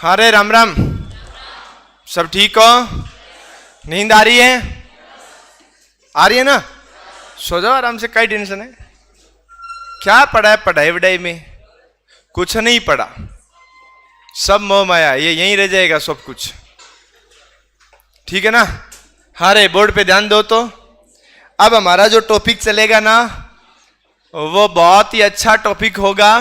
हरे राम राम। सब ठीक हो? नींद आ रही है? आ रही है ना? सो जाओ आराम से, कई टेंशन है? क्या पढ़ा है पढ़ाई वढ़ाई में? कुछ नहीं पढ़ा, सब मोह माया, ये यहीं रह जाएगा सब कुछ। ठीक है ना? हरे बोर्ड पे ध्यान दो। तो अब हमारा जो टॉपिक चलेगा ना, वो बहुत ही अच्छा टॉपिक होगा,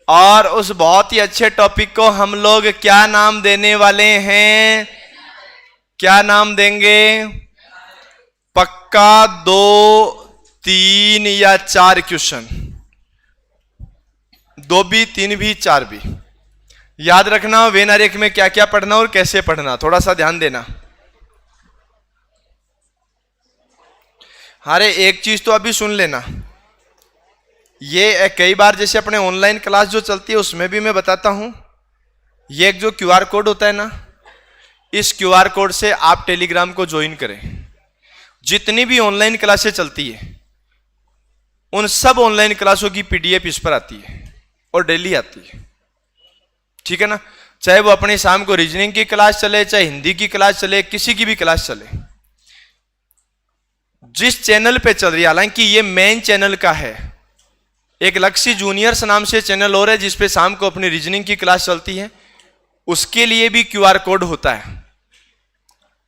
और उस बहुत ही अच्छे टॉपिक को हम लोग क्या नाम देने वाले हैं? क्या नाम देंगे? पक्का 2, 3 या 4 क्वेश्चन, 2 भी, 3 भी, 4 भी। याद रखना वेन आरेख में क्या क्या पढ़ना और कैसे पढ़ना, थोड़ा सा ध्यान देना। अरे एक चीज तो अभी सुन लेना, ये कई बार जैसे अपने ऑनलाइन क्लास जो चलती है उसमें भी मैं बताता हूं, ये एक जो क्यूआर कोड होता है ना, इस क्यूआर कोड से आप टेलीग्राम को ज्वाइन करें। जितनी भी ऑनलाइन क्लासें चलती है उन सब ऑनलाइन क्लासों की पीडीएफ इस पर आती है और डेली आती है। ठीक है ना? चाहे वो अपनी शाम को रीजनिंग की क्लास चले, चाहे हिंदी की क्लास चले, किसी की भी क्लास चले, जिस चैनल पे चल रही है, हालांकि ये मेन चैनल का है, एक लक्ष्य जूनियर्स नाम से चैनल और है जिसपे शाम को अपनी रीजनिंग की क्लास चलती है, उसके लिए भी क्यूआर कोड होता है,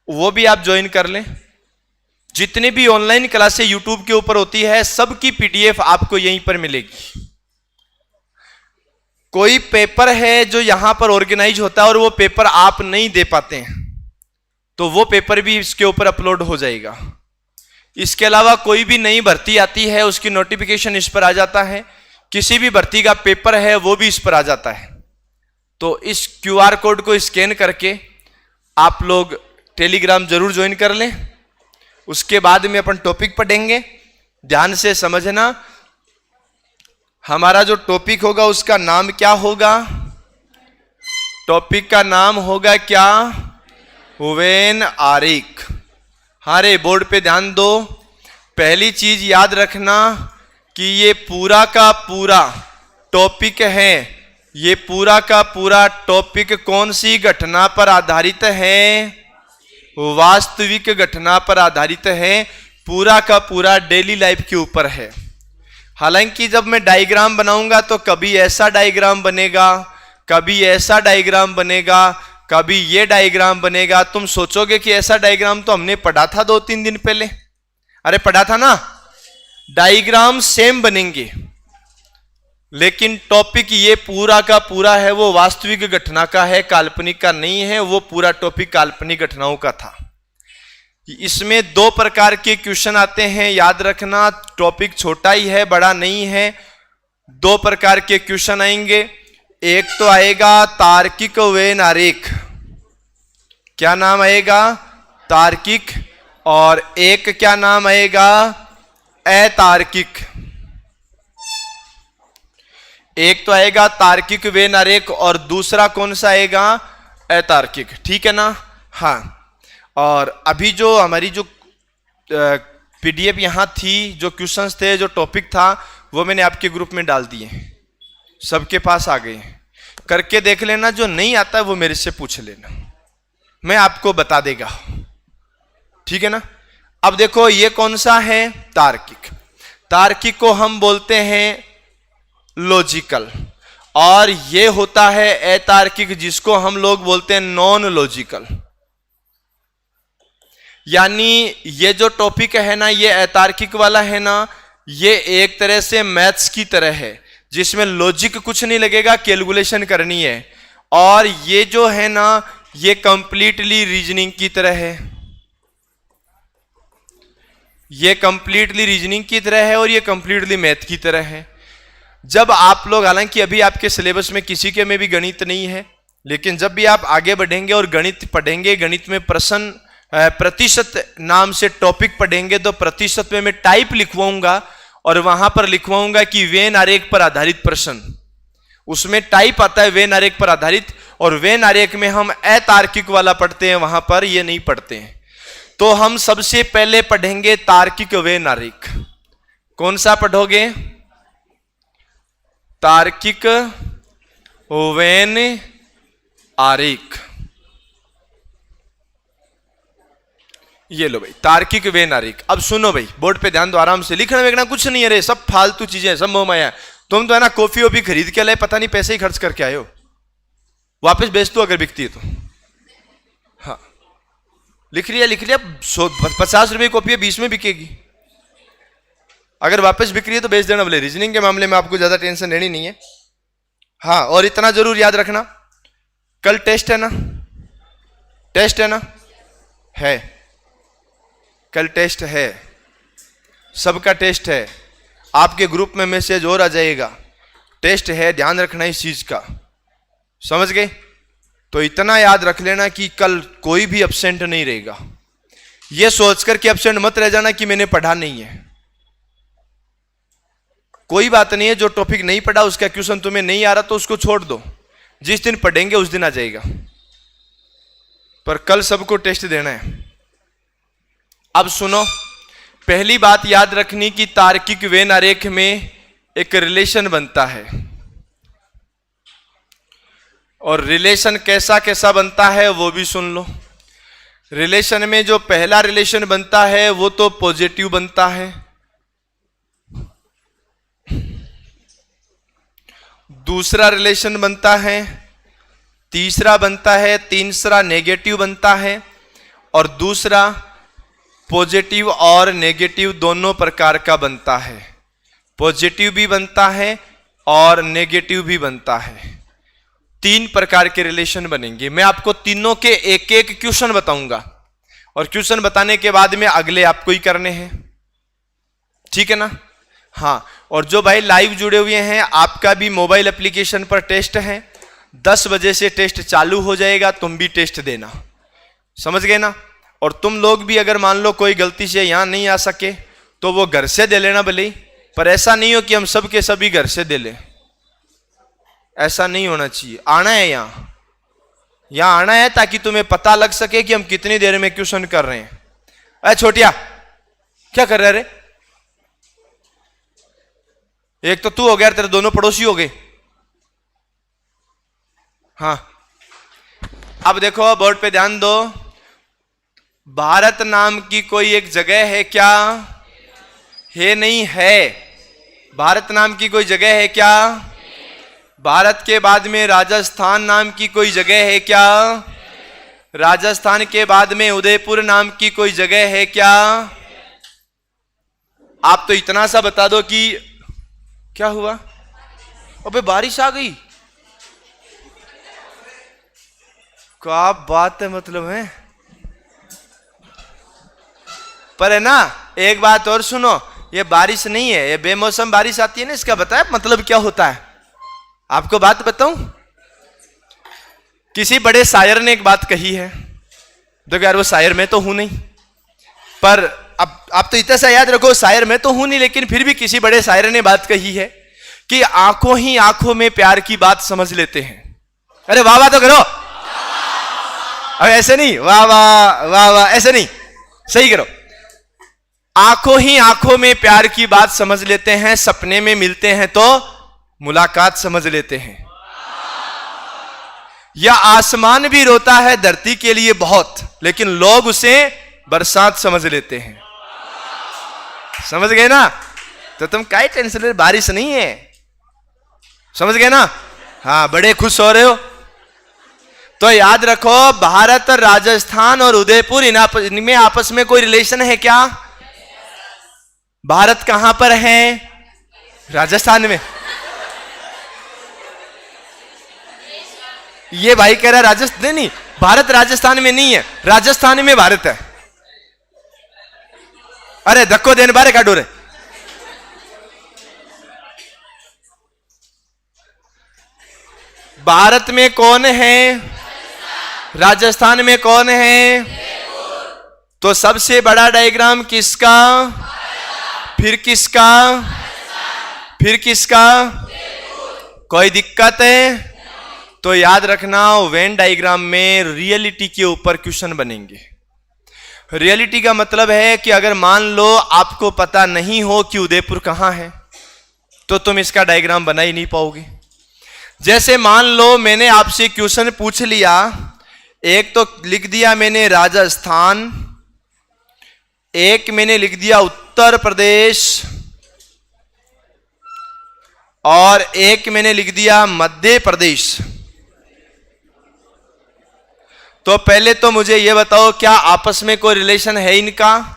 वो भी आप ज्वाइन कर लें। जितनी भी ऑनलाइन क्लासें यूट्यूब के ऊपर होती है सबकी पीडीएफ आपको यहीं पर मिलेगी। कोई पेपर है जो यहां पर ऑर्गेनाइज होता है और वो पेपर आप नहीं दे पाते हैं तो वो पेपर भी इसके ऊपर अपलोड हो जाएगा। इसके अलावा कोई भी नई भर्ती आती है उसकी नोटिफिकेशन इस पर आ जाता है, किसी भी भर्ती का पेपर है वो भी इस पर आ जाता है। तो इस क्यूआर कोड को स्कैन करके आप लोग टेलीग्राम जरूर ज्वाइन कर लें। उसके बाद में अपन टॉपिक पढ़ेंगे, ध्यान से समझना। हमारा जो टॉपिक होगा उसका नाम क्या होगा? टॉपिक का नाम होगा क्या? वेन आरेख। हरे बोर्ड पे ध्यान दो। पहली चीज याद रखना कि ये पूरा का पूरा टॉपिक है, ये पूरा का पूरा टॉपिक कौन सी घटना पर आधारित है? वास्तविक घटना पर आधारित है, पूरा का पूरा डेली लाइफ के ऊपर है। हालांकि जब मैं डायग्राम बनाऊंगा तो कभी ऐसा डायग्राम बनेगा, कभी ऐसा डायग्राम बनेगा, कभी ये डायग्राम बनेगा। तुम सोचोगे कि ऐसा डायग्राम तो हमने पढ़ा था 2-3 दिन पहले। अरे पढ़ा था ना, डायग्राम सेम बनेंगे, लेकिन टॉपिक ये पूरा का पूरा है वो वास्तविक घटना का है, काल्पनिक का नहीं है। वो पूरा टॉपिक काल्पनिक घटनाओं का था। इसमें 2 प्रकार के क्वेश्चन आते हैं, याद रखना। टॉपिक छोटा ही है, बड़ा नहीं है। 2 प्रकार के क्वेश्चन आएंगे। एक तो आएगा तार्किक वेन आरेख, क्या नाम आएगा? तार्किक। और एक क्या नाम आएगा? अतार्किक। एक तो आएगा तार्किक वेन आरेख और दूसरा कौन सा आएगा? अतार्किक। ठीक है ना? हाँ। और अभी जो हमारी जो पीडीएफ यहां थी, जो क्वेश्चंस थे, जो टॉपिक था, वो मैंने आपके ग्रुप में डाल दिए, सबके पास आ गए। करके देख लेना, जो नहीं आता है वो मेरे से पूछ लेना, मैं आपको बता देगा। ठीक है ना? अब देखो ये कौन सा है? तार्किक। तार्किक को हम बोलते हैं लॉजिकल, और ये होता है अतार्किक, जिसको हम लोग बोलते हैं नॉन लॉजिकल। यानी ये जो टॉपिक है ना, ये अतार्किक वाला है ना, ये एक तरह से मैथ्स की तरह है, जिसमें लॉजिक कुछ नहीं लगेगा, कैलकुलेशन करनी है। और ये जो है ना, ये कंप्लीटली रीजनिंग की तरह है, ये कंप्लीटली रीजनिंग की तरह है और ये कंप्लीटली मैथ की तरह है। जब आप लोग, हालांकि अभी आपके सिलेबस में किसी के में भी गणित नहीं है, लेकिन जब भी आप आगे बढ़ेंगे और गणित पढ़ेंगे, गणित में प्रश्न प्रतिशत नाम से टॉपिक पढ़ेंगे, तो प्रतिशत में मैं टाइप लिखवाऊंगा और वहां पर लिखवाऊंगा कि वेन आरेख पर आधारित प्रश्न। उसमें टाइप आता है वेन आरेख पर आधारित, और वेन आरेख में हम अतार्किक वाला पढ़ते हैं, वहां पर ये नहीं पढ़ते हैं। तो हम सबसे पहले पढ़ेंगे तार्किक वेन आरेख। कौन सा पढ़ोगे? तार्किक वेन आरेख। ये लो भाई, तार्किक वेन आरेख। अब सुनो भाई, बोर्ड पे ध्यान दो, आराम से। लिखना वेखना कुछ नहीं है रे, सब फालतू चीजें, सब मोह माया। तुम तो है ना कॉफी वॉफी खरीद के लाए, पता नहीं पैसे ही खर्च करके आए हो, वापस बेच दो अगर बिकती है तो। हाँ लिख लिया 50 रुपए कॉपी है, 20 में बिकेगी। अगर वापस बिक रही है तो बेच देना। बोले रीजनिंग के मामले में आपको ज्यादा टेंशन लेनी नहीं है। हाँ, और इतना जरूर याद रखना, कल टेस्ट है ना, टेस्ट है ना, है, कल टेस्ट है, सबका टेस्ट है। आपके ग्रुप में मैसेज और आ जाएगा, टेस्ट है, ध्यान रखना इस चीज का, समझ गए? तो इतना याद रख लेना कि कल कोई भी एब्सेंट नहीं रहेगा। यह सोचकर कि एब्सेंट मत रह जाना कि मैंने पढ़ा नहीं है। कोई बात नहीं है, जो टॉपिक नहीं पढ़ा उसका क्वेश्चन तुम्हें नहीं आ रहा तो उसको छोड़ दो, जिस दिन पढ़ेंगे उस दिन आ जाएगा, पर कल सबको टेस्ट देना है। अब सुनो, पहली बात याद रखनी कि तार्किक वेन आरेख में एक रिलेशन बनता है, और रिलेशन कैसा कैसा बनता है वो भी सुन लो। रिलेशन में जो पहला रिलेशन बनता है वो तो पॉजिटिव बनता है, दूसरा रिलेशन बनता है, तीसरा बनता है, तीसरा नेगेटिव बनता है, और दूसरा पॉजिटिव और नेगेटिव दोनों प्रकार का बनता है। पॉजिटिव भी बनता है और नेगेटिव भी बनता है। 3 प्रकार के रिलेशन बनेंगे। मैं आपको तीनों के एक एक क्वेश्चन बताऊंगा, और क्वेश्चन बताने के बाद में अगले आपको ही करने हैं, ठीक है ना? हाँ, और जो भाई लाइव जुड़े हुए हैं, आपका भी मोबाइल एप्लीकेशन पर टेस्ट है, 10 बजे से टेस्ट चालू हो जाएगा, तुम भी टेस्ट देना, समझ गए ना? और तुम लोग भी अगर मान लो कोई गलती से यहां नहीं आ सके तो वो घर से दे लेना भले ही, पर ऐसा नहीं हो कि हम सब के सभी घर से दे लें, ऐसा नहीं होना चाहिए। आना है यहां आना है ताकि तुम्हें पता लग सके कि हम कितनी देर में क्वेश्चन कर रहे हैं। अरे छोटिया, क्या कर रहे रे? एक तो तू हो गया, तेरे दोनों पड़ोसी हो गए। हाँ, अब देखो बोर्ड पे ध्यान दो। भारत नाम की कोई एक जगह है क्या? है नहीं है। भारत नाम की कोई जगह है क्या? भारत के बाद में राजस्थान नाम की कोई जगह है क्या? राजस्थान के बाद में उदयपुर नाम की कोई जगह है क्या? आप तो इतना सा बता दो कि क्या हुआ? अबे बारिश आ गई, क्या बात है, मतलब है। पर है ना, एक बात और सुनो, ये बारिश नहीं है, ये बेमौसम बारिश आती है ना, इसका बताया मतलब क्या होता है? आपको बात बताऊं, किसी बड़े शायर ने एक बात कही है। देखो यार, वो शायर मैं तो हूं नहीं, पर अब आप तो इतना सा याद रखो, शायर मैं तो हूं नहीं, लेकिन फिर भी किसी बड़े शायर ने बात कही है कि आंखों ही आंखों में प्यार की बात समझ लेते हैं। अरे वाह वाह तो करो, अब ऐसे नहीं, वाह वाह वाह वाह ऐसे नहीं, सही करो। आंखों ही आंखों में प्यार की बात समझ लेते हैं, सपने में मिलते हैं तो मुलाकात समझ लेते हैं। या आसमान भी रोता है धरती के लिए बहुत, लेकिन लोग उसे बरसात समझ लेते हैं। समझ गए ना? तो तुम काहे टेंशन ले, बारिश नहीं है, समझ गए ना? हाँ, बड़े खुश हो रहे हो। तो याद रखो, भारत, राजस्थान और उदयपुर, इनमें आपस में कोई रिलेशन है क्या? भारत कहां पर है? राजस्थान में। ये भाई कह रहा राजस्थान नहीं, भारत राजस्थान में नहीं है, राजस्थान में भारत है। अरे धक्को देने बारे काटो रे। भारत में कौन है? राजस्थान में कौन है? तो सबसे बड़ा डायग्राम किसका? फिर किसका? फिर किसका? कोई दिक्कत है? तो याद रखना, वेन डायग्राम में रियलिटी के ऊपर क्वेश्चन बनेंगे। रियलिटी का मतलब है कि अगर मान लो आपको पता नहीं हो कि उदयपुर कहां है, तो तुम इसका डायग्राम बना ही नहीं पाओगे। जैसे मान लो मैंने आपसे क्वेश्चन पूछ लिया, एक तो लिख दिया मैंने राजस्थान, एक मैंने लिख दिया उत्तर प्रदेश, और एक मैंने लिख दिया मध्य प्रदेश। तो पहले तो मुझे यह बताओ, क्या आपस में कोई रिलेशन है इनका?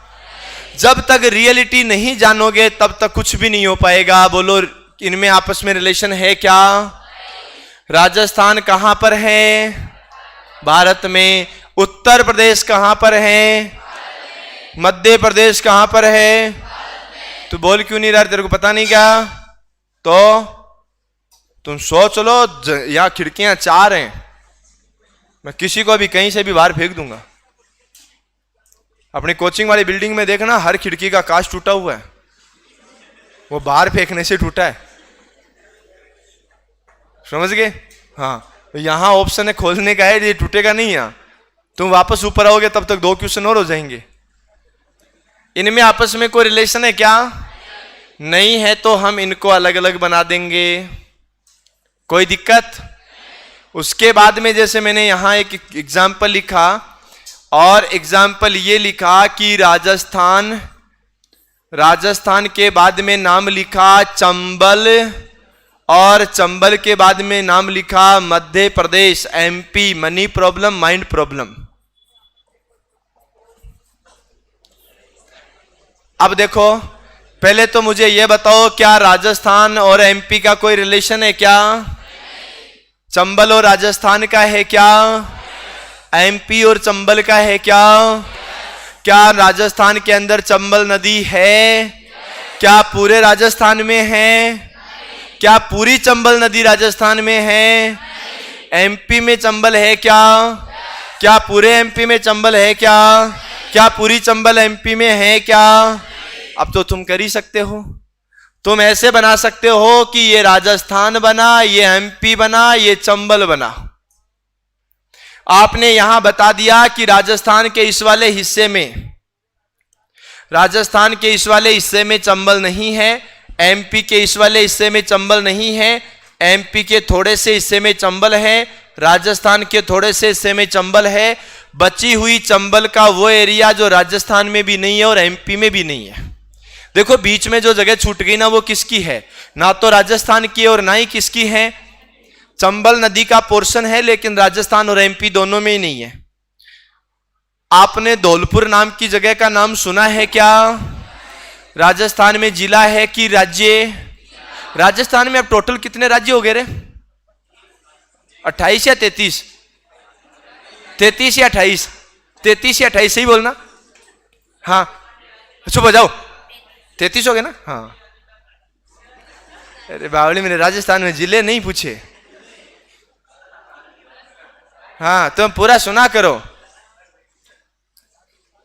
जब तक रियलिटी नहीं जानोगे तब तक कुछ भी नहीं हो पाएगा। बोलो, इनमें आपस में रिलेशन है क्या? राजस्थान कहां पर है? भारत में। उत्तर प्रदेश कहां पर है? मध्य प्रदेश कहां पर है? तो बोल क्यों नहीं रहा? तेरे को पता नहीं क्या? तो तुम सोच लो, यहां खिड़कियां 4 हैं, मैं किसी को भी कहीं से भी बाहर फेंक दूंगा। अपनी कोचिंग वाली बिल्डिंग में देखना, हर खिड़की का कांच टूटा हुआ है, वो बाहर फेंकने से टूटा है। समझ गए? हाँ, यहां ऑप्शन है खोलने का है, ये टूटेगा नहीं। यहां तुम वापस ऊपर आओगे तब तक 2 क्वेश्चन और हो जाएंगे। इनमें आपस में कोई रिलेशन है क्या? नहीं है, तो हम इनको अलग अलग बना देंगे, कोई दिक्कत? उसके बाद में जैसे मैंने यहां एक एग्जाम्पल लिखा, और एग्जाम्पल ये लिखा कि राजस्थान के बाद में नाम लिखा चंबल, और चंबल के बाद में नाम लिखा Madhya Pradesh, MP, money problem, mind problem. अब देखो, पहले तो मुझे यह बताओ, क्या राजस्थान और एमपी का कोई रिलेशन है क्या? चंबल और राजस्थान का है क्या? एमपी और चंबल का है क्या? क्या राजस्थान के अंदर चंबल नदी है? क्या पूरे राजस्थान में है? क्या पूरी चंबल नदी राजस्थान में है? एमपी में चंबल है क्या? क्या पूरे एमपी में चंबल है क्या? क्या पूरी चंबल एमपी में है क्या? अब तो तुम कर ही सकते हो। तुम ऐसे बना सकते हो कि ये राजस्थान बना, ये एमपी बना, ये चंबल बना। आपने यहां बता दिया कि राजस्थान के इस वाले हिस्से में चंबल नहीं है, एमपी के इस वाले हिस्से में चंबल नहीं है, एमपी के थोड़े से हिस्से में चंबल है, राजस्थान के थोड़े से हिस्से में चंबल है। बची हुई चंबल का वो एरिया जो राजस्थान में भी नहीं है और एमपी में भी नहीं है। देखो, बीच में जो जगह छूट गई ना, वो किसकी है? ना तो राजस्थान की और ना ही किसकी है? चंबल नदी का पोर्शन है, लेकिन राजस्थान और एमपी दोनों में ही नहीं है। आपने धौलपुर नाम की जगह का नाम सुना है क्या? राजस्थान में जिला है कि राज्य? राजस्थान में अब टोटल कितने राज्य हो गए रे? 28 या 33? 33 या 28? 33 या 28 सही बोलना। हाँ, चुप हो जाओ, 33 हो गए ना? हाँ। अरे बावली, मैंने राजस्थान में जिले नहीं पूछे। हाँ, तुम पूरा सुना करो।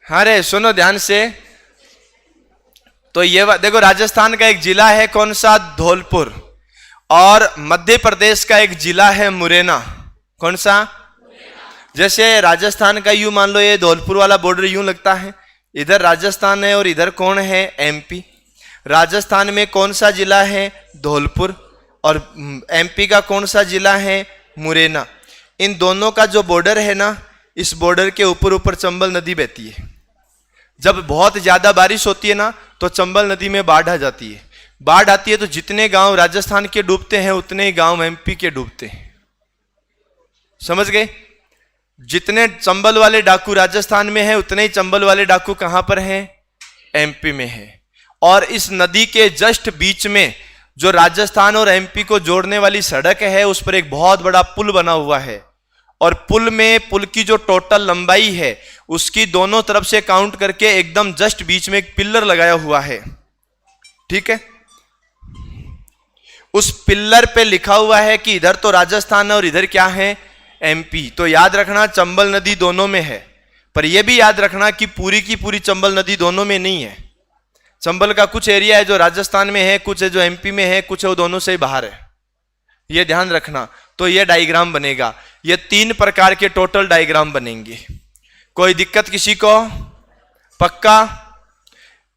हाँ रे, सुनो ध्यान से। तो ये देखो, राजस्थान का एक जिला है कौन सा? धौलपुर। और मध्य प्रदेश का एक जिला है मुरैना। कौन सा? जैसे राजस्थान का यूं मान लो, ये धौलपुर वाला बॉर्डर यूं लगता है, इधर राजस्थान है और इधर कौन है? एमपी। राजस्थान में कौन सा जिला है? धौलपुर। और एमपी का कौन सा जिला है? मुरैना। इन दोनों का जो बॉर्डर है ना, इस बॉर्डर के ऊपर ऊपर चंबल नदी बहती है। जब बहुत ज्यादा बारिश होती है ना, तो चंबल नदी में बाढ़ आ जाती है। बाढ़ आती है तो जितने गांव राजस्थान के डूबते हैं, उतने ही गांव एमपी के डूबते हैं। समझ गए? जितने चंबल वाले डाकू राजस्थान में हैं, उतने ही चंबल वाले डाकू कहां पर हैं? एमपी में है। और इस नदी के जस्ट बीच में जो राजस्थान और एमपी को जोड़ने वाली सड़क है, उस पर एक बहुत बड़ा पुल बना हुआ है। और पुल की जो टोटल लंबाई है, उसकी दोनों तरफ से काउंट करके एकदम जस्ट बीच में एक पिलर लगाया हुआ है। ठीक है? उस पिलर पे लिखा हुआ है कि इधर तो राजस्थान है और इधर क्या है? एमपी। तो याद रखना, चंबल नदी दोनों में है। पर यह भी याद रखना कि पूरी की पूरी चंबल नदी दोनों में नहीं है। चंबल का कुछ एरिया है जो राजस्थान में है, कुछ है जो एमपी में है, कुछ है वो दोनों से ही बाहर है। यह ध्यान रखना। तो यह डायग्राम बनेगा। ये 3 प्रकार के टोटल डायग्राम बनेंगे। कोई दिक्कत किसी को? पक्का?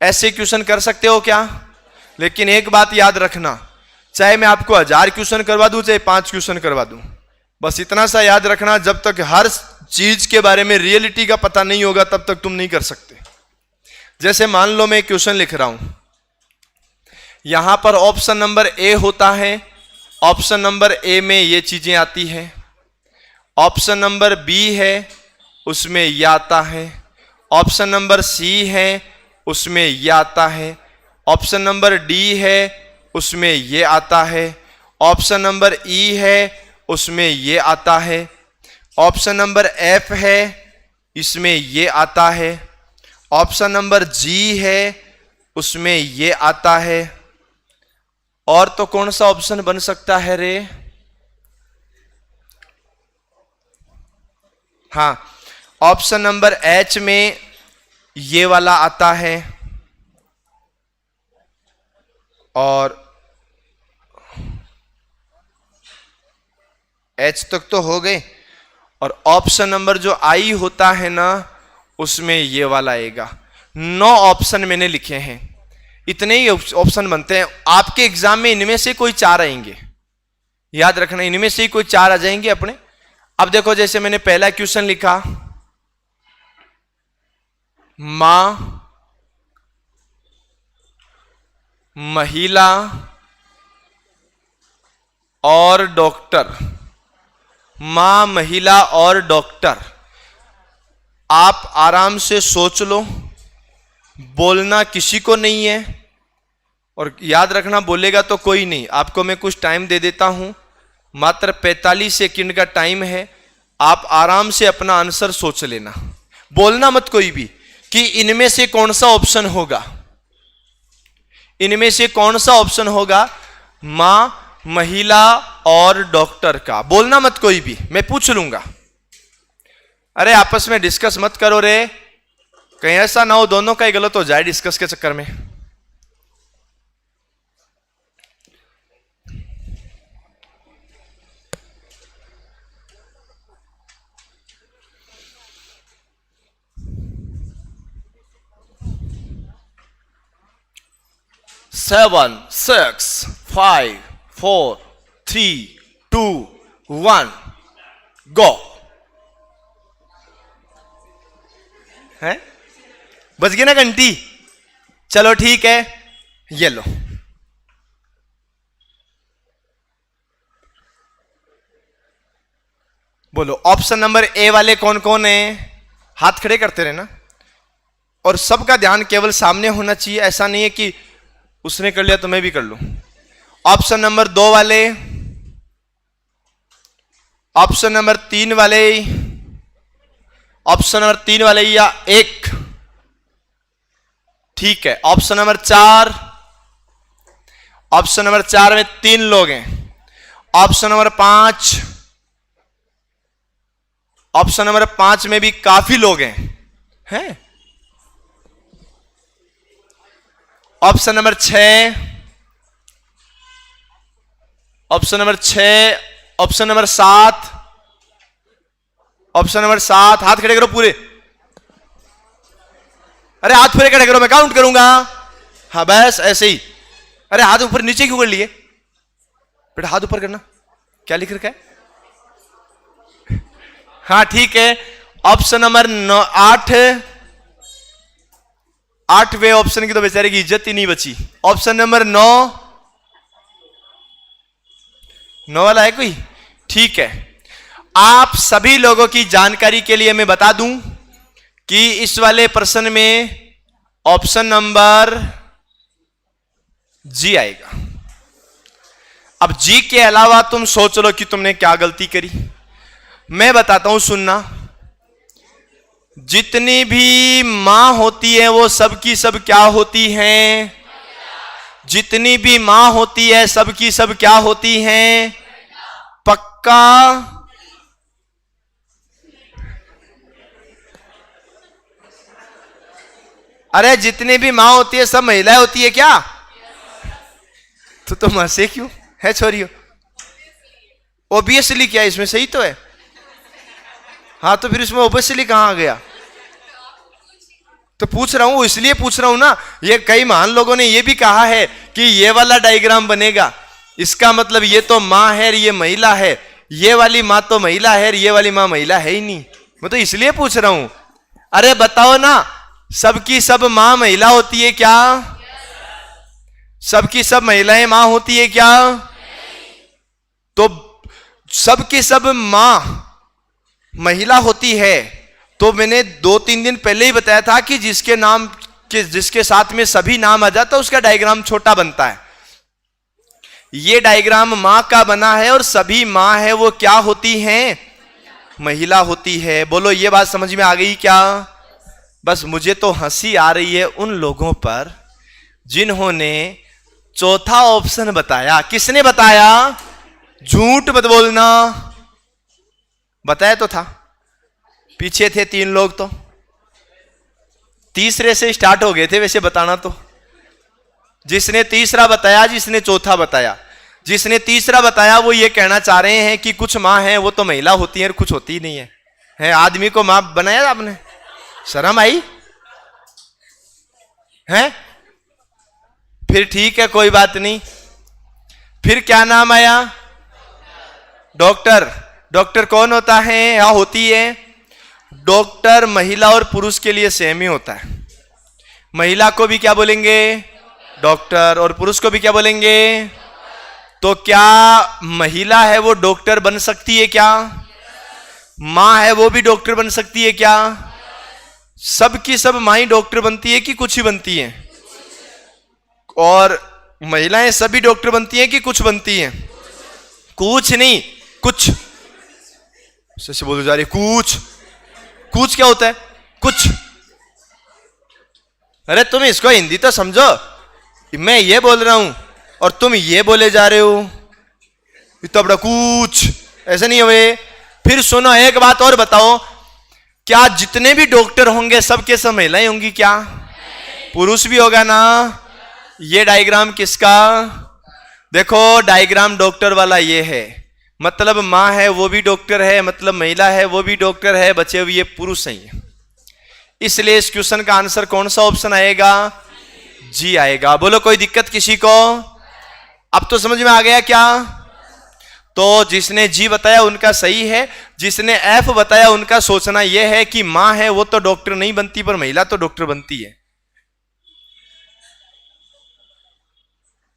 ऐसे क्वेश्चन कर सकते हो क्या? लेकिन एक बात याद रखना, चाहे मैं आपको 1000 क्वेश्चन करवा दूं, चाहे 5 क्वेश्चन करवा दूं, बस इतना सा याद रखना, जब तक हर चीज के बारे में रियलिटी का पता नहीं होगा तब तक तुम नहीं कर सकते। जैसे मान लो मैं क्वेश्चन लिख रहा हूं, यहां पर ऑप्शन नंबर ए होता है, ऑप्शन नंबर ए में ये चीजें आती है, ऑप्शन नंबर बी है उसमें ये आता है, ऑप्शन नंबर सी है उसमें ये आता है, ऑप्शन नंबर डी है उसमें ये आता है, ऑप्शन नंबर ई है उसमें ये आता है, ऑप्शन नंबर एफ है इसमें ये आता है, ऑप्शन नंबर जी है उसमें ये आता है। और तो कौन सा ऑप्शन बन सकता है रे? हाँ, ऑप्शन नंबर एच में ये वाला आता है, और एच तक तो हो गए, और ऑप्शन नंबर जो आई होता है ना उसमें ये वाला आएगा। 9 ऑप्शन मैंने लिखे हैं, इतने ही ऑप्शन बनते हैं आपके एग्जाम में, इनमें से कोई 4 आएंगे, याद रखना, इनमें से ही कोई 4 आ जाएंगे अपने। अब देखो, जैसे मैंने पहला क्वेश्चन लिखा, मां, महिला और डॉक्टर, मां, महिला और डॉक्टर। आप आराम से सोच लो, बोलना किसी को नहीं है, और याद रखना बोलेगा तो कोई नहीं। आपको मैं कुछ टाइम दे देता हूं, मात्र 45 सेकंड का टाइम है, आप आराम से अपना आंसर सोच लेना, बोलना मत कोई भी कि इनमें से कौन सा ऑप्शन होगा, इनमें से कौन सा ऑप्शन होगा, मां, महिला और डॉक्टर का, बोलना मत कोई भी, मैं पूछ लूंगा। अरे आपस में डिस्कस मत करो रे, कहीं ऐसा ना हो दोनों का ही गलत हो जाए डिस्कस के चक्कर में। सेवन, 6, 5, 4, 3, 2, 1, गो। है, बज गई ना घंटी? चलो ठीक है, ये लो। बोलो ऑप्शन नंबर ए वाले कौन कौन है? हाथ खड़े करते रहना, और सबका ध्यान केवल सामने होना चाहिए, ऐसा नहीं है कि उसने कर लिया तो मैं भी कर लूं। ऑप्शन नंबर 2 वाले, ऑप्शन नंबर 3 वाले, ऑप्शन नंबर 3 वाले या 1, ठीक है। ऑप्शन नंबर 4, ऑप्शन नंबर 4 में 3 लोग हैं। ऑप्शन नंबर 5, ऑप्शन नंबर 5 में भी काफी लोग हैं। Option number 6, option number 6, option number 7, option number 7, हाथ खड़े करो पूरे। अरे हाथ पूरे खड़े करो, मैं काउंट करूंगा। हाँ बस ऐसे ही। अरे हाथ ऊपर नीचे क्यों कर लिए बेटा? हाथ ऊपर करना। क्या लिख रखा है? हाँ ठीक है। ऑप्शन नंबर 8, 8वें ऑप्शन की तो बेचारे की इज्जत ही नहीं बची। ऑप्शन नंबर 9, 9 वाला है कोई? ठीक है। आप सभी लोगों की जानकारी के लिए मैं बता दूं कि इस वाले प्रश्न में ऑप्शन नंबर जी आएगा। अब जी के अलावा तुम सोच लो कि तुमने क्या गलती करी। मैं बताता हूं, सुनना। जितनी भी मां होती है वो सब की सब क्या होती हैं? जितनी भी मां होती है सब की सब क्या होती हैं? पक्का? अरे जितनी भी मां होती है सब महिलाएं होती है क्या? तो तुम हंसे क्यों है छोरियो? ओबियसली क्या इसमें सही तो है। हाँ तो फिर इसमें ओबियसली कहां आ गया? तो पूछ रहा हूं, इसलिए पूछ रहा हूं ना। ये कई महान लोगों ने ये भी कहा है कि ये वाला डायग्राम बनेगा, इसका मतलब ये तो मां है, ये महिला है, ये वाली मां तो महिला है, ये वाली मां महिला है ही नहीं। मैं तो इसलिए पूछ रहा हूं, अरे बताओ ना, सबकी सब मां महिला होती है क्या? सबकी सब महिलाएं मां होती है क्या? तो सबकी सब मां महिला होती है। तो मैंने 2-3 दिन पहले ही बताया था कि जिसके नाम के जिसके साथ में सभी नाम आ जाता है उसका डायग्राम छोटा बनता है। ये डायग्राम मां का बना है और सभी मां है वो क्या होती हैं? महिला होती है। बोलो ये बात समझ में आ गई क्या? बस मुझे तो हंसी आ रही है उन लोगों पर जिन्होंने चौथा ऑप्शन बताया। किसने बताया? झूठ मत बोलना, बताया तो था। पीछे थे 3 लोग, तो तीसरे से स्टार्ट हो गए थे वैसे बताना तो। जिसने तीसरा बताया, जिसने चौथा बताया, जिसने तीसरा बताया वो ये कहना चाह रहे हैं कि कुछ मां है वो तो महिला होती है और कुछ होती ही नहीं है। आदमी को मां बनाया आपने? शर्म आई है? फिर ठीक है, कोई बात नहीं। फिर क्या नाम आया? डॉक्टर। डॉक्टर कौन होता है या होती है? डॉक्टर महिला और पुरुष के लिए सेम ही होता है। महिला को भी क्या बोलेंगे? डॉक्टर। और पुरुष को भी क्या बोलेंगे? तो क्या महिला है वो डॉक्टर बन सकती है क्या? मां है वो भी डॉक्टर बन सकती है क्या? सब की सब मां ही डॉक्टर बनती है कि कुछ ही बनती है? और महिलाएं सभी डॉक्टर बनती हैं कि कुछ बनती हैं? कुछ नहीं, कुछ। से बोलो जा रही कुछ। कुछ क्या होता है? कुछ। अरे तुम इसको हिंदी तो समझो, मैं ये बोल रहा हूं और तुम ये बोले जा रहे हो इतना बड़ा कुछ, ऐसा नहीं हुए। फिर सुनो, एक बात और बताओ, क्या जितने भी डॉक्टर होंगे सबके सब महिलाएं होंगी क्या? पुरुष भी होगा ना? ये डायग्राम किसका? देखो डायग्राम डॉक्टर वाला ये है, मतलब मां है वो भी डॉक्टर है, मतलब महिला है वो भी डॉक्टर है, बचे हुए ये पुरुष हैं। इसलिए इस क्वेश्चन का आंसर कौन सा ऑप्शन आएगा? जी आएगा। बोलो कोई दिक्कत किसी को? अब तो समझ में आ गया क्या? तो जिसने जी बताया उनका सही है, जिसने एफ बताया उनका सोचना यह है कि मां है वो तो डॉक्टर नहीं बनती पर महिला तो डॉक्टर बनती है।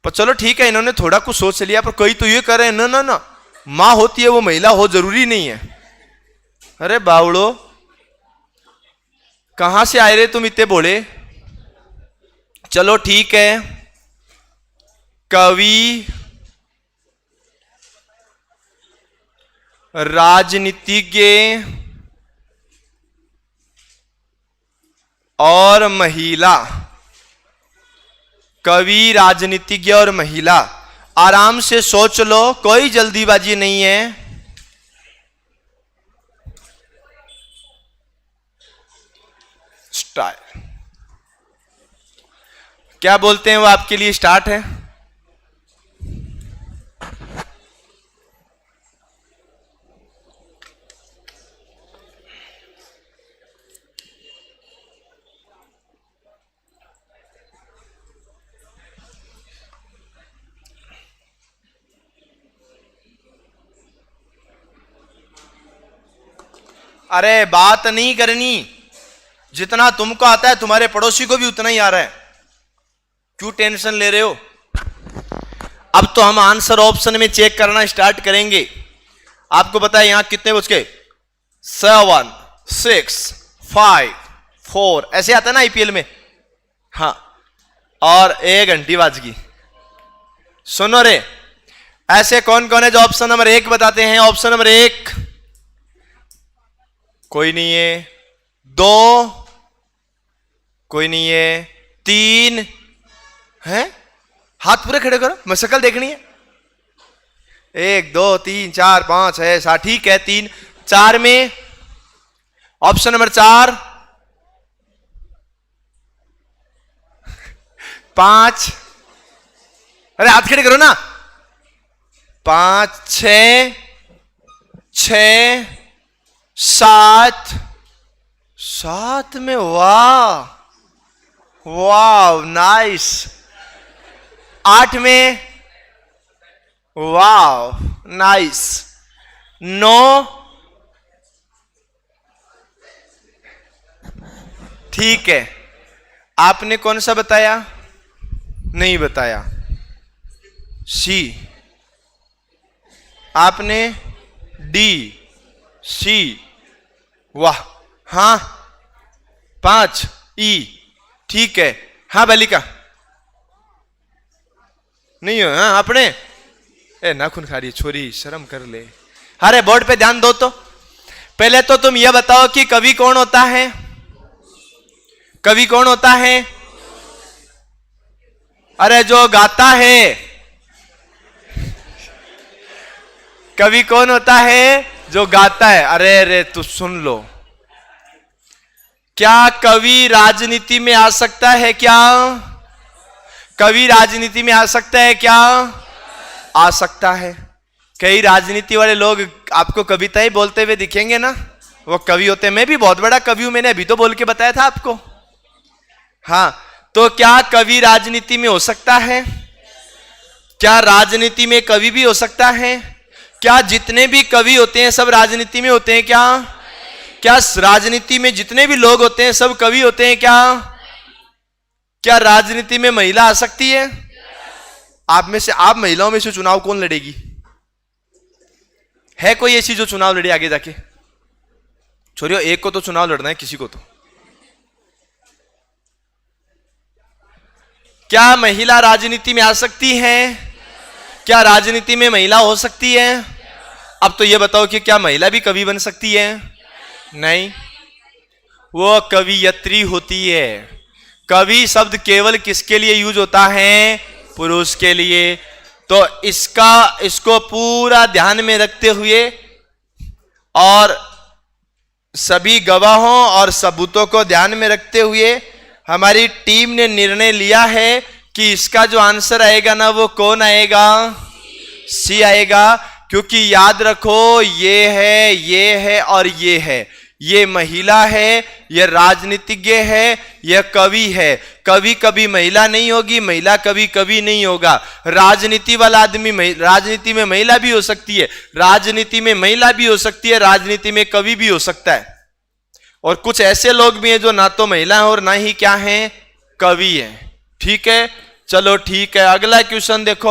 पर चलो ठीक है, इन्होंने थोड़ा कुछ सोच लिया, पर कोई तो ये कह रहे हैं ना ना ना, मां होती है वो महिला हो जरूरी नहीं है। अरे बावड़ो, कहां से आए रे तुम इतने बोले? चलो ठीक है, कवि, राजनीतिज्ञ और महिला। कवि, राजनीतिज्ञ और महिला। आराम से सोच लो, कोई जल्दीबाजी नहीं है। स्टार्ट। क्या बोलते हैं वो आपके लिए स्टार्ट है? अरे बात नहीं करनी, जितना तुमको आता है तुम्हारे पड़ोसी को भी उतना ही आ रहा है, क्यों टेंशन ले रहे हो? अब तो हम आंसर ऑप्शन में चेक करना स्टार्ट करेंगे। आपको पता है यहां कितने बज गए? 7, 6, 5, 4 ऐसे आता है ना आईपीएल में। हाँ, और 1 घंटी बाज गई। सुनो रे, ऐसे कौन कौन है जो ऑप्शन नंबर 1 बताते हैं? ऑप्शन नंबर 1 कोई नहीं है, 2 कोई नहीं है, 3 है। हाथ पूरे खड़े करो, मैं शक्ल देखनी है। 1 2 3 4 5 6 7, ठीक है 3। 4 में ऑप्शन नंबर 4, 5, अरे हाथ खड़े करो ना। 5 6 6 7 7 में, वाह वाह नाइस। 8 में वाव, नाइस। नो, ठीक है। आपने कौन सा बताया? नहीं बताया। सी। आपने डी, सी, वाह। हाँ, 5 ई, ठीक है। हाँ बालिका, नहीं हो? हाँ आपने, ए नाखून खा रही छोरी, शर्म कर ले। अरे बोर्ड पे ध्यान दो। तो पहले तो तुम यह बताओ कि कवि कौन होता है? कवि कौन होता है? अरे जो गाता है। कवि कौन होता है? जो गाता है। अरे अरे तू सुन लो, क्या कवि राजनीति में आ सकता है? क्या कवि राजनीति में आ सकता है? क्या आ सकता है? कई राजनीति वाले लोग आपको कविताएं बोलते हुए दिखेंगे ना, वो कवि होते हैं। मैं भी बहुत बड़ा कवि हूं, मैंने अभी तो बोल के बताया था आपको। हाँ, तो क्या कवि राजनीति में हो सकता है? क्या राजनीति में कवि भी हो सकता है? क्या जितने भी कवि होते हैं सब राजनीति में होते हैं? क्या क्या राजनीति में जितने भी लोग होते हैं सब कवि होते हैं? क्या क्या राजनीति में महिला आ सकती है? आप में से, आप महिलाओं में से चुनाव कौन लड़ेगी? है कोई ऐसी जो चुनाव लड़े आगे जाके? छोरियों, एक को तो चुनाव लड़ना है, किसी को तो। क्या महिला राजनीति में आ सकती है? क्या राजनीति में महिला हो सकती है? अब तो यह बताओ कि क्या महिला भी कवि बन सकती है? नहीं, वो कवियत्री होती है। कवि शब्द केवल किसके लिए यूज होता है? पुरुष के लिए। तो इसको पूरा ध्यान में रखते हुए और सभी गवाहों और सबूतों को ध्यान में रखते हुए हमारी टीम ने निर्णय लिया है कि इसका जो आंसर आएगा ना, वो कौन आएगा? सी आएगा। क्योंकि याद रखो, ये है और ये है। ये महिला है, यह राजनीतिज्ञ है, यह कवि है। कवि कभी महिला नहीं होगी, महिला कभी कवि नहीं होगा। राजनीति वाला आदमी, राजनीति में महिला भी हो सकती है, राजनीति में महिला भी हो सकती है, राजनीति में कवि भी हो सकता है। और कुछ ऐसे लोग भी हैं जो ना तो महिला है और ना ही क्या है? कवि है। ठीक है, चलो ठीक है। अगला क्वेश्चन देखो।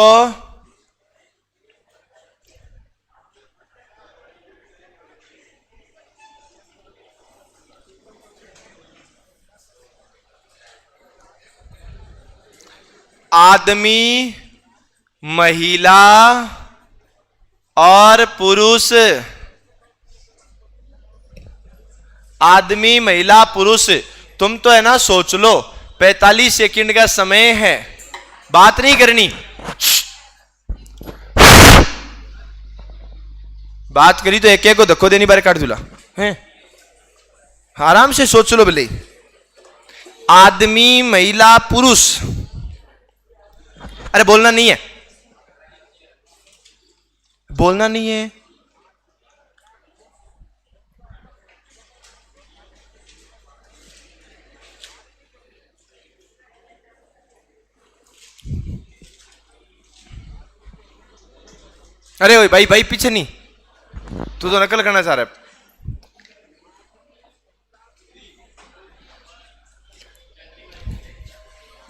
आदमी, महिला और पुरुष। आदमी, महिला, पुरुष। तुम तो है ना सोच लो, 45 सेकंड का समय है, बात नहीं करनी। बात करी तो एक एक को धक्को देनी, बारे काट दूला है। आराम से सोच लो भले। आदमी, महिला, पुरुष। अरे बोलना नहीं है, बोलना नहीं है। अरे ओए भाई, भाई पीछे नहीं, तू तो नकल करना चाह रहा है।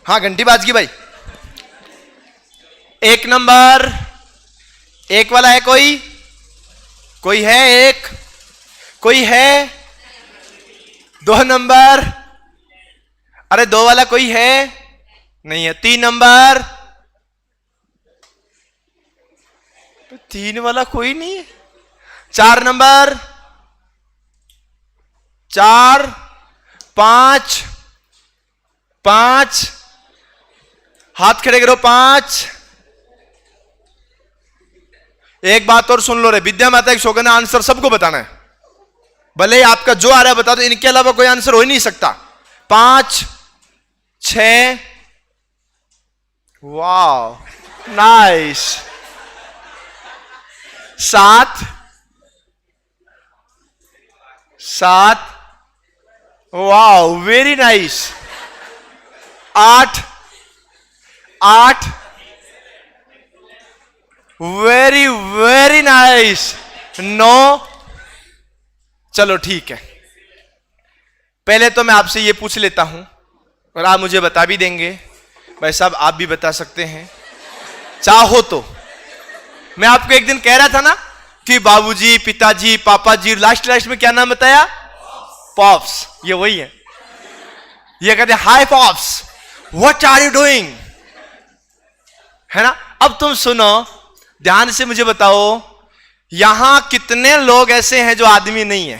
हाँ घंटी बाज गई भाई। एक नंबर, एक वाला है कोई? कोई है? एक कोई है? 2 नंबर, अरे 2 वाला कोई है? नहीं है। 3 नंबर, 3 वाला कोई नहीं है। 4 नंबर, 4, 5, 5, हाथ खड़े करो। 5। एक बात और सुन लो रे, विद्या माता एक शोगन है, आंसर सबको बताना है। भले ही आपका जो आ रहा है बता दो, इनके अलावा कोई आंसर हो ही नहीं सकता। 5, 6, वाह नाइस। 7, 7, वाह very nice. 8, 8, very very nice. No, चलो ठीक है। पहले तो मैं आपसे ये पूछ लेता हूं और आप मुझे बता भी देंगे। भाई साहब आप भी बता सकते हैं चाहो तो। मैं आपको एक दिन कह रहा था ना कि बाबूजी, पिताजी, पापा जी, लास्ट लास्ट में क्या नाम बताया? पॉप्स। ये वही है। ये कहते हैं hi pops, what are you doing, है ना। अब तुम सुनो ध्यान से, मुझे बताओ यहां कितने लोग ऐसे हैं जो आदमी नहीं है?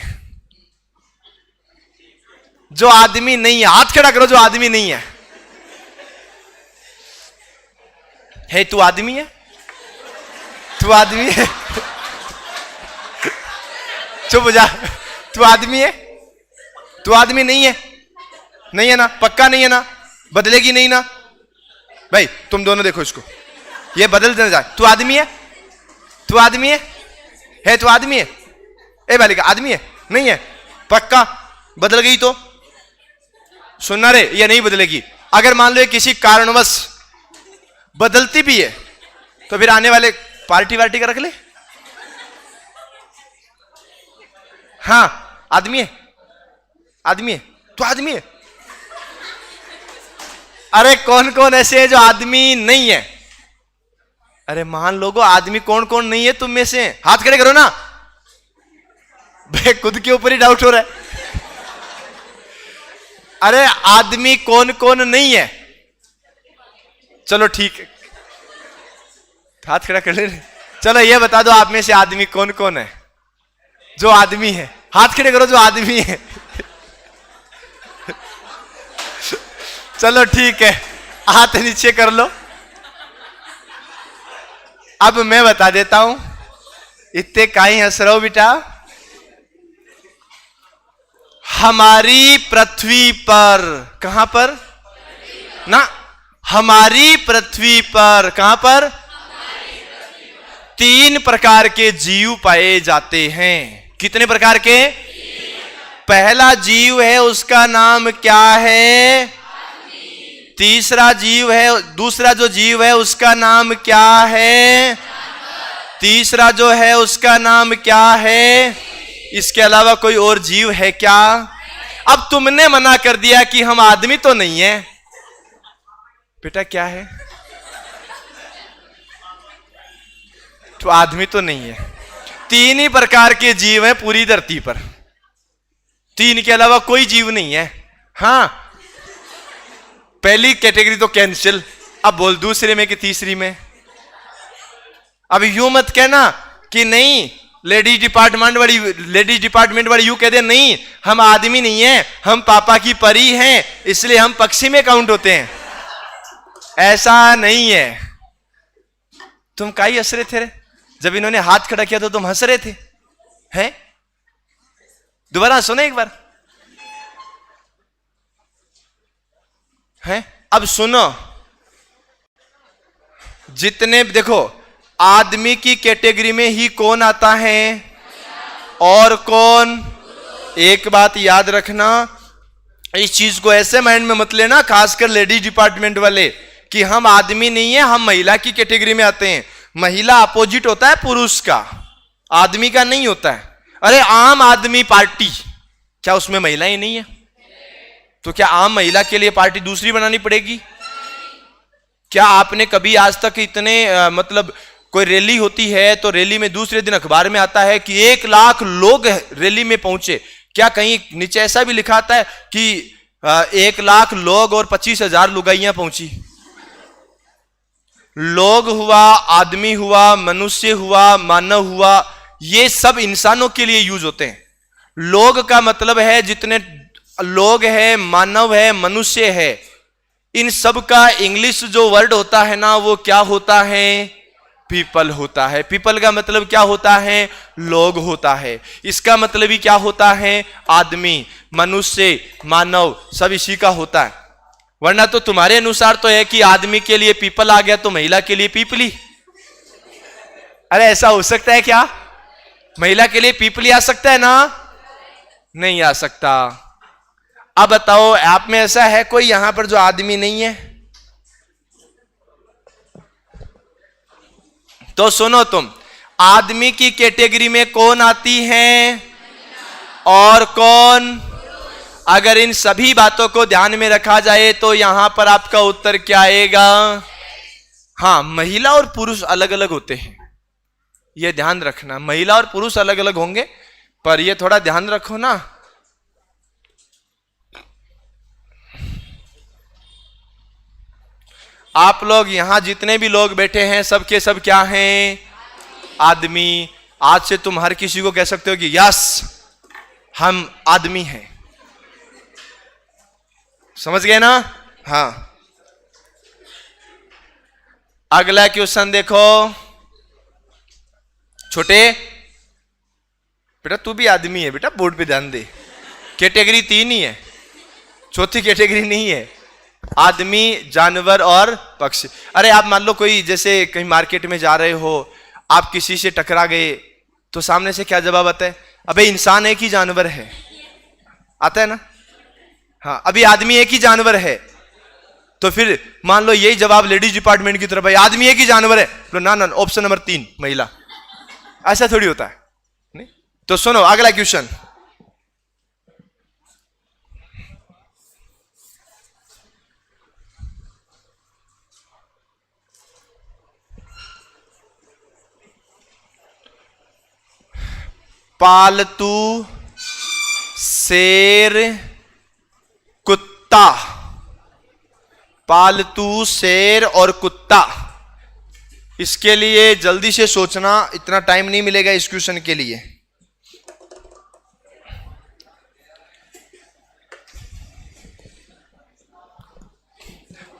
जो आदमी नहीं है, हाथ खड़ा करो जो आदमी नहीं है। हे तू आदमी है? तू आदमी है? चुप हो जा। तू आदमी है? तू आदमी नहीं है? नहीं है ना? पक्का नहीं है ना? बदलेगी नहीं ना? भाई तुम दोनों देखो इसको, ये बदल देना जाए। तू आदमी है? तू आदमी है? है तू आदमी है? ए बालिका आदमी है? नहीं है? पक्का? बदल गई तो सुनना रे, ये नहीं बदलेगी। अगर मान लो ये किसी कारणवश बदलती भी है तो फिर आने वाले पार्टी वार्टी का रख ले। हाँ आदमी है? आदमी है? तो आदमी है। अरे कौन कौन ऐसे है जो आदमी नहीं है? अरे मान लोगो आदमी कौन कौन नहीं है तुम में से? हाथ खड़े करो ना। भाई खुद के ऊपर ही डाउट हो रहा है। अरे आदमी कौन कौन नहीं है? चलो ठीक है, हाथ खड़ा कर ले। चलो ये बता दो आप में से आदमी कौन कौन है जो आदमी है? हाथ खड़े करो जो आदमी है। चलो ठीक है, हाथ नीचे कर लो। अब मैं बता देता हूं, इतने काई हंस रहे हो बेटा? हमारी पृथ्वी पर, कहां पर ना, हमारी पृथ्वी पर, कहां पर? 3 प्रकार के जीव पाए जाते हैं। कितने प्रकार के? पहला जीव है उसका नाम क्या है? तीसरा जीव है, दूसरा जो जीव है उसका नाम क्या है? तीसरा जो है उसका नाम क्या है? इसके अलावा कोई और जीव है क्या? अब तुमने मना कर दिया कि हम आदमी तो नहीं है। बेटा क्या है? तो आदमी तो नहीं है। 3 ही प्रकार के जीव हैं पूरी धरती पर, 3 के अलावा कोई जीव नहीं है। हां पहली कैटेगरी तो कैंसिल। अब बोल दूसरे में कि तीसरी में? अब यूं मत कहना कि नहीं लेडीज डिपार्टमेंट वाली यूं कह दे नहीं हम आदमी नहीं है, हम पापा की परी हैं इसलिए हम पक्षी में काउंट होते हैं। ऐसा नहीं है। तुम काई हंस रहे थे रे? जब इन्होंने हाथ खड़ा किया तो तुम हंस रहे थे हैं? दोबारा सुनो एक बार हैं? अब सुनो, जितने देखो आदमी की कैटेगरी में ही कौन आता है और कौन? एक बात याद रखना, इस चीज को ऐसे माइंड में मत लेना, खासकर लेडीज डिपार्टमेंट वाले, कि हम आदमी नहीं है, हम महिला की कैटेगरी में आते हैं। महिला अपोजिट होता है पुरुष का, आदमी का नहीं होता है। अरे आम आदमी पार्टी, क्या उसमें महिलाएं नहीं है? तो क्या आम महिला के लिए पार्टी दूसरी बनानी पड़ेगी? क्या आपने कभी आज तक इतने मतलब कोई रैली होती है तो रैली में दूसरे दिन अखबार में आता है कि 1 लाख लोग रैली में पहुंचे? क्या कहीं नीचे ऐसा भी लिखा आता है कि 1 लाख लोग और 25,000 लुगाइयां पहुंची? लोग हुआ, आदमी हुआ, मनुष्य हुआ, मानव हुआ, ये सब इंसानों के लिए यूज होते हैं। लोग का मतलब है जितने लोग है, मानव है, मनुष्य है, इन सब का इंग्लिश जो वर्ड होता है ना वो क्या होता है? पीपल होता है। पीपल का मतलब क्या होता है? लोग होता है। इसका मतलब ही क्या होता है? आदमी, मनुष्य, मानव, सब इसी का होता है। वरना तो तुम्हारे अनुसार तो है कि आदमी के लिए पीपल आ गया तो महिला के लिए पीपली। अरे ऐसा हो सकता है क्या? महिला के लिए पीपली आ सकता है ना? नहीं आ सकता। अब बताओ आप में ऐसा है कोई यहां पर जो आदमी नहीं है? तो सुनो तुम, आदमी की कैटेगरी में कौन आती है और कौन? अगर इन सभी बातों को ध्यान में रखा जाए तो यहां पर आपका उत्तर क्या आएगा? हाँ, महिला और पुरुष अलग अलग होते हैं, यह ध्यान रखना। महिला और पुरुष अलग अलग होंगे, पर यह थोड़ा ध्यान रखो ना। आप लोग यहां जितने भी लोग बैठे हैं सबके सब क्या हैं? आदमी। आज से तुम हर किसी को कह सकते हो कि यस हम आदमी हैं। समझ गए ना? हाँ। अगला क्वेश्चन देखो। छोटे बेटा तू भी आदमी है बेटा, बोर्ड पे ध्यान दे। कैटेगरी 3 ही है, चौथी कैटेगरी नहीं है। आदमी, जानवर और पक्षी। अरे आप मान लो कोई जैसे कहीं मार्केट में जा रहे हो, आप किसी से टकरा गए तो सामने से क्या जवाब आता है? अबे इंसान एक ही जानवर है, आता है ना? हाँ, अभी आदमी एक ही जानवर है, तो फिर मान लो यही जवाब लेडीज डिपार्टमेंट की तरफ है, आदमी एक ही जानवर है, तो ना ना, ऑप्शन नंबर 3 महिला। ऐसा थोड़ी होता है नहीं? तो सुनो अगला क्वेश्चन। पालतू शेर कुत्ता, पालतू शेर और कुत्ता, इसके लिए जल्दी से सोचना, इतना टाइम नहीं मिलेगा इस क्वेश्चन के लिए।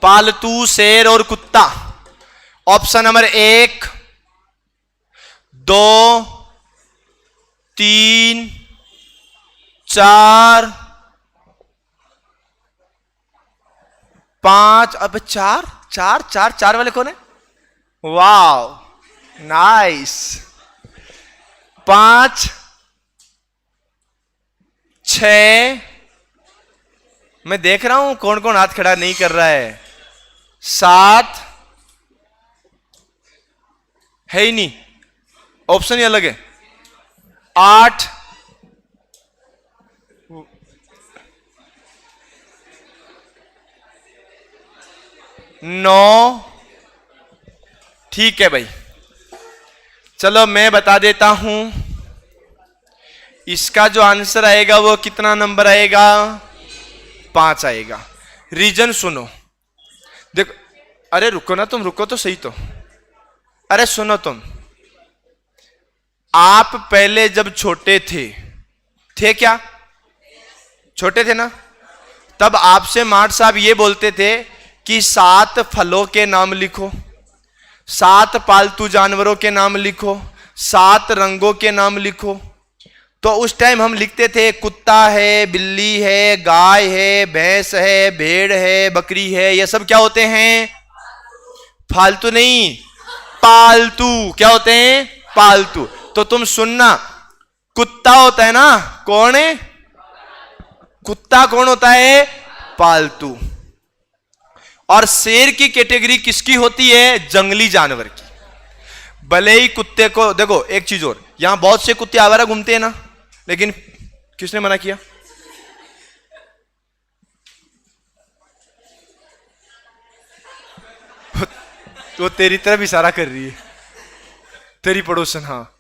पालतू शेर और कुत्ता, ऑप्शन नंबर 1, 2, 3, 4, 5। अब चार चार चार चार वाले कौन है? Wow nice. 5, 6, मैं देख रहा हूं कौन कौन हाथ खड़ा नहीं कर रहा है। 7 है ही नहीं, ऑप्शन ही अलग है। 8, 9। ठीक है भाई, चलो मैं बता देता हूं इसका जो आंसर आएगा वो कितना नंबर आएगा? 5 आएगा। रीजन सुनो, देखो। अरे रुको ना, तुम रुको तो सही तो। अरे सुनो तुम, आप पहले जब छोटे थे क्या? छोटे थे ना? तब आपसे माठ साहब ये बोलते थे कि 7 फलों के नाम लिखो, 7 पालतू जानवरों के नाम लिखो, 7 रंगों के नाम लिखो। तो उस टाइम हम लिखते थे कुत्ता है, बिल्ली है, गाय है, भैंस है, भेड़ है, बकरी है। ये सब क्या होते हैं? फालतू नहीं, पालतू। क्या होते हैं? पालतू। तो तुम सुनना, कुत्ता होता है ना, कौन है? कुत्ता कौन होता है? पालतू। और शेर की कैटेगरी किसकी होती है? जंगली जानवर की। भले ही कुत्ते को देखो, एक चीज और, यहां बहुत से कुत्ते आवारा घूमते हैं ना, लेकिन किसने मना किया? तो तेरी तरफ इशारा कर रही है, तेरी पड़ोसन। हाँ,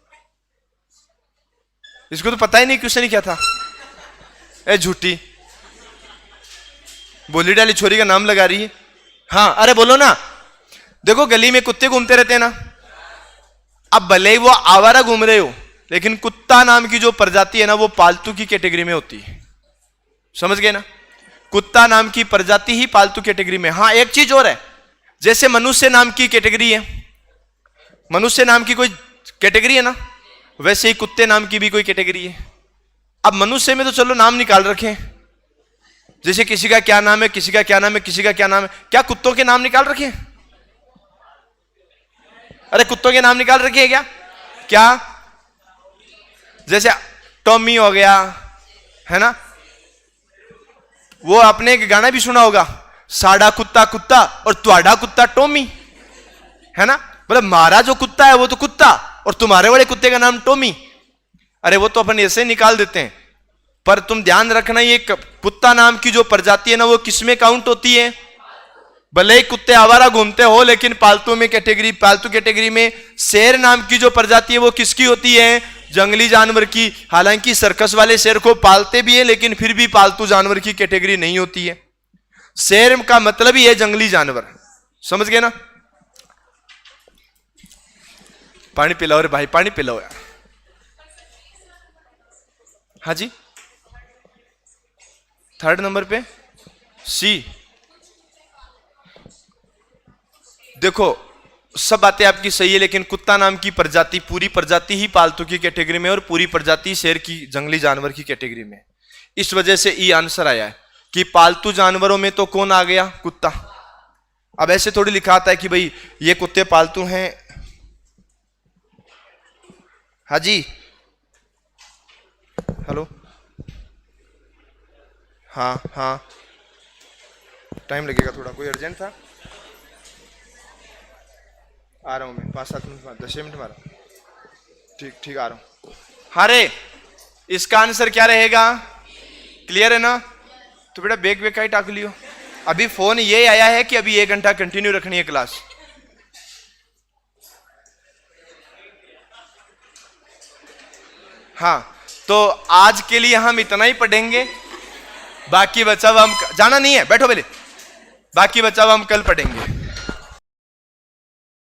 इसको तो पता ही नहीं क्वेश्चन ही क्या था। ए झूठी, बोली डाली छोरी का नाम लगा रही है। हाँ, अरे बोलो ना। देखो गली में कुत्ते घूमते रहते हैं ना, अब भले ही वो आवारा घूम रहे हो, लेकिन कुत्ता नाम की जो प्रजाति है ना, वो पालतू की कैटेगरी में होती है। समझ गए ना? कुत्ता नाम की प्रजाति ही पालतू कैटेगरी में। हाँ, एक चीज और है, जैसे मनुष्य नाम की कैटेगरी है, मनुष्य नाम की कोई कैटेगरी है ना, वैसे ही कुत्ते नाम की भी कोई कैटेगरी है। अब मनुष्य में तो चलो नाम निकाल रखे, जैसे किसी का क्या नाम है, किसी का क्या नाम है, किसी का क्या नाम है। क्या कुत्तों के नाम निकाल रखे? अरे कुत्तों के नाम निकाल रखे हैं क्या? क्या? जैसे टॉमी हो गया, है ना? वो आपने एक गाना भी सुना होगा, साडा कुत्ता कुत्ता और त्वाडा कुत्ता टॉमी, है ना? बोले हमारा जो कुत्ता है वो तो कुत्ता, और तुम्हारे वाले कुत्ते का नाम टॉमी। अरे वो तो अपन ऐसे निकाल देते हैं, पर तुम ध्यान रखना ये कुत्ता नाम की जो प्रजाति है ना वो किसमें काउंट होती है? भले ही कुत्ते आवारा घूमते हो, लेकिन पालतू कैटेगरी में शेर नाम की जो प्रजाति है वो किसकी होती है? जंगली जानवर की। हालांकि सर्कस वाले शेर को पालते भी है, लेकिन फिर भी पालतू जानवर की कैटेगरी नहीं होती है। शेर का मतलब ही है जंगली जानवर, समझ गए ना? पानी पिलाओ रे भाई, पानी पिलाओ यार। हाँ जी, 3rd नंबर पे सी। देखो सब बातें आपकी सही है, लेकिन कुत्ता नाम की प्रजाति, पूरी प्रजाति ही पालतू की कैटेगरी में और पूरी प्रजाति शेर की, जंगली जानवर की कैटेगरी में। इस वजह से ई आंसर आया है कि पालतू जानवरों में तो कौन आ गया? कुत्ता। अब ऐसे थोड़ी लिखा आता है कि भाई ये कुत्ते पालतू हैं। हाँ जी, हेलो, हाँ हाँ, टाइम लगेगा थोड़ा, कोई अर्जेंट था? आ रहा हूँ मैं 5-7 मिनट में, 10 मिनट में आ रहा हूँ। ठीक ठीक, आ रहा हूँ। हाँ रे, इसका आंसर क्या रहेगा? क्लियर है ना? तो बेटा बेग का ही टाक लियो। अभी फोन ये आया है कि अभी 1 घंटा कंटिन्यू रखनी है क्लास। हाँ, तो आज के लिए हम इतना ही पढ़ेंगे, बाकी बचा हुआ हम, जाना नहीं है, बैठो पहले, बाकी बचा हुआ हम कल पढ़ेंगे।